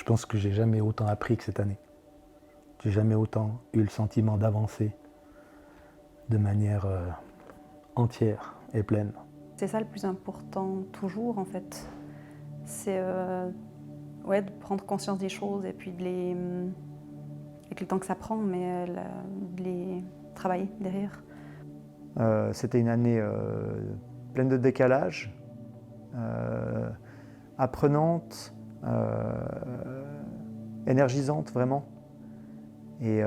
pense que j'ai jamais autant appris que cette année. J'ai jamais autant eu le sentiment d'avancer de manière entière et pleine. C'est ça le plus important toujours en fait. C'est de prendre conscience des choses et puis avec le temps que ça prend, mais de les travailler derrière. C'était une année pleine de décalage, apprenante, énergisante vraiment, et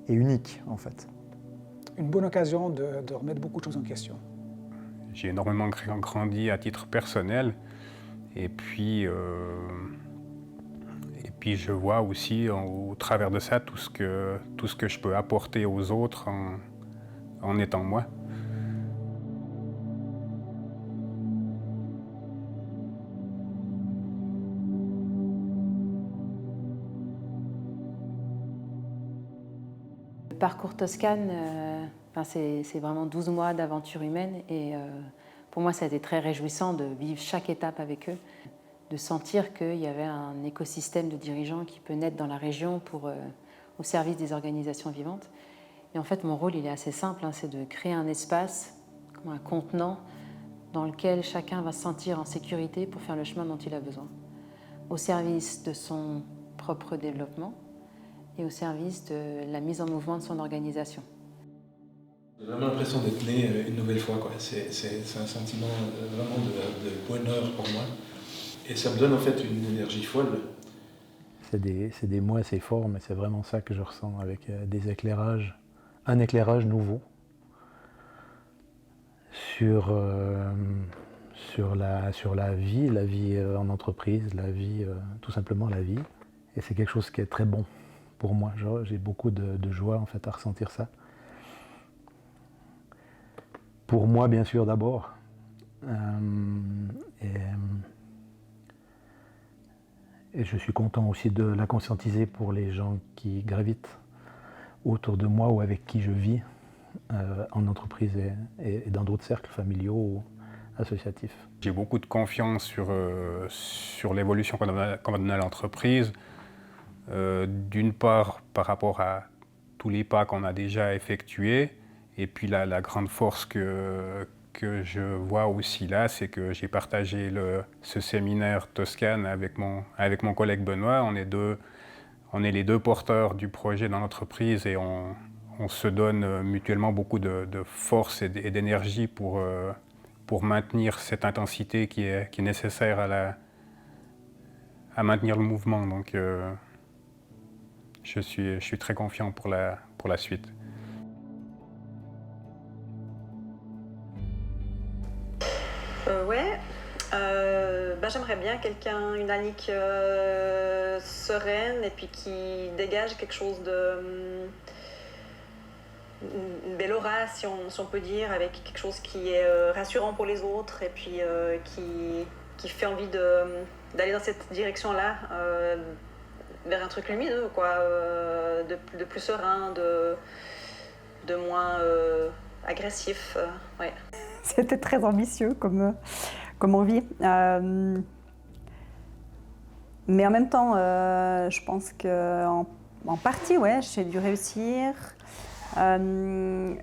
unique en fait. Une bonne occasion de remettre beaucoup de choses en question. J'ai énormément grandi à titre personnel, et puis je vois aussi au travers de ça tout ce que je peux apporter aux autres en étant moi. Le parcours Toscane, c'est vraiment 12 mois d'aventure humaine et pour moi ça a été très réjouissant de vivre chaque étape avec eux, de sentir qu'il y avait un écosystème de dirigeants qui peut naître dans la région au service des organisations vivantes. Et en fait mon rôle il est assez simple, c'est de créer un espace, comme un contenant dans lequel chacun va se sentir en sécurité pour faire le chemin dont il a besoin, au service de son propre développement et au service de la mise en mouvement de son organisation. J'ai vraiment l'impression d'être né une nouvelle fois, quoi. C'est un sentiment vraiment de bonheur pour moi. Et ça me donne en fait une énergie folle. C'est des mots assez forts, mais c'est vraiment ça que je ressens avec des éclairages, un éclairage nouveau sur la vie en entreprise, la vie, tout simplement la vie. Et c'est quelque chose qui est très bon pour moi. J'ai beaucoup de joie en fait à ressentir ça. Pour moi, bien sûr, d'abord. Et je suis content aussi de la conscientiser pour les gens qui gravitent autour de moi ou avec qui je vis en entreprise et dans d'autres cercles familiaux ou associatifs. J'ai beaucoup de confiance sur l'évolution qu'on va donner à l'entreprise. D'une part, par rapport à tous les pas qu'on a déjà effectués, et puis la grande force que je vois aussi là, c'est que j'ai partagé ce séminaire Toscane avec mon collègue Benoît. On est les deux porteurs du projet dans l'entreprise et on se donne mutuellement beaucoup de force et d'énergie pour maintenir cette intensité qui est nécessaire à maintenir le mouvement. Donc je suis très confiant pour la suite. J'aimerais bien une Annick sereine et puis qui dégage quelque chose une belle aura, si on peut dire, avec quelque chose qui est rassurant pour les autres et puis qui fait envie d'aller dans cette direction-là, vers un truc lumineux, quoi, de plus serein, de moins agressif. Ouais. C'était très ambitieux comme envie. Mais en même temps, je pense qu'en partie, ouais, j'ai dû réussir. Je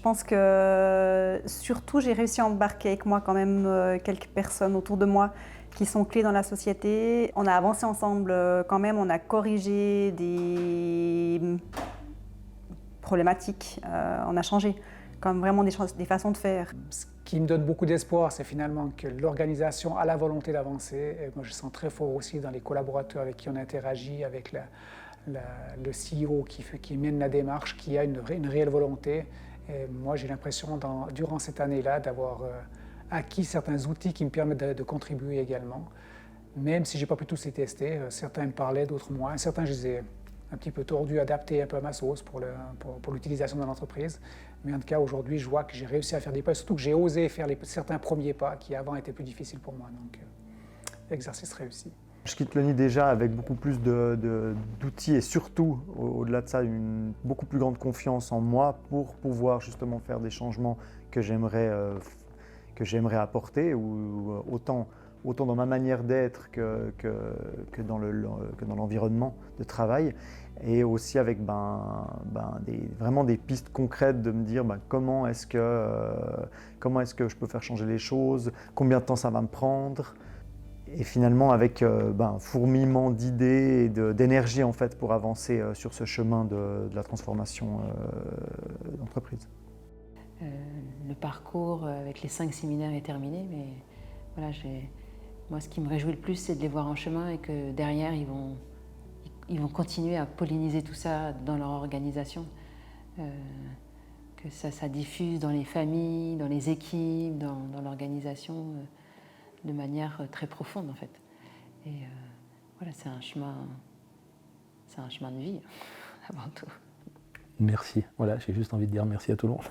pense que surtout, j'ai réussi à embarquer avec moi quand même quelques personnes autour de moi qui sont clés dans la société. On a avancé ensemble quand même, on a corrigé des problématiques, on a changé comme vraiment des façons de faire. Ce qui me donne beaucoup d'espoir, c'est finalement que l'organisation a la volonté d'avancer. Et moi, je sens très fort aussi dans les collaborateurs avec qui on interagit, avec le CEO qui mène la démarche, qui a une réelle volonté. Et moi, j'ai l'impression, durant cette année-là, d'avoir acquis certains outils qui me permettent de contribuer également. Même si je n'ai pas pu tous les tester, certains me parlaient, d'autres moins. Certains, je les ai un petit peu tordus, adaptés un peu à ma sauce pour l'utilisation dans l'entreprise. Mais en tout cas, aujourd'hui, je vois que j'ai réussi à faire des pas, surtout que j'ai osé faire certains premiers pas qui avant étaient plus difficiles pour moi. Donc, exercice réussi. Je quitte le nid déjà avec beaucoup plus d'outils et surtout, au-delà de ça, une beaucoup plus grande confiance en moi pour pouvoir justement faire des changements que j'aimerais apporter, ou autant autant dans ma manière d'être que dans l'environnement de travail, et aussi avec vraiment des pistes concrètes de me dire comment est-ce que je peux faire changer les choses, combien de temps ça va me prendre, et finalement avec un fourmillement d'idées et d'énergie en fait pour avancer sur ce chemin de la transformation d'entreprise. Le parcours avec les 5 séminaires est terminé, mais voilà, moi ce qui me réjouit le plus, c'est de les voir en chemin et que derrière ils vont continuer à polliniser tout ça dans leur organisation, que ça diffuse dans les familles, dans les équipes, dans l'organisation de manière très profonde en fait. Et voilà, c'est un chemin de vie avant tout. Merci. Voilà, j'ai juste envie de dire merci à tout le monde.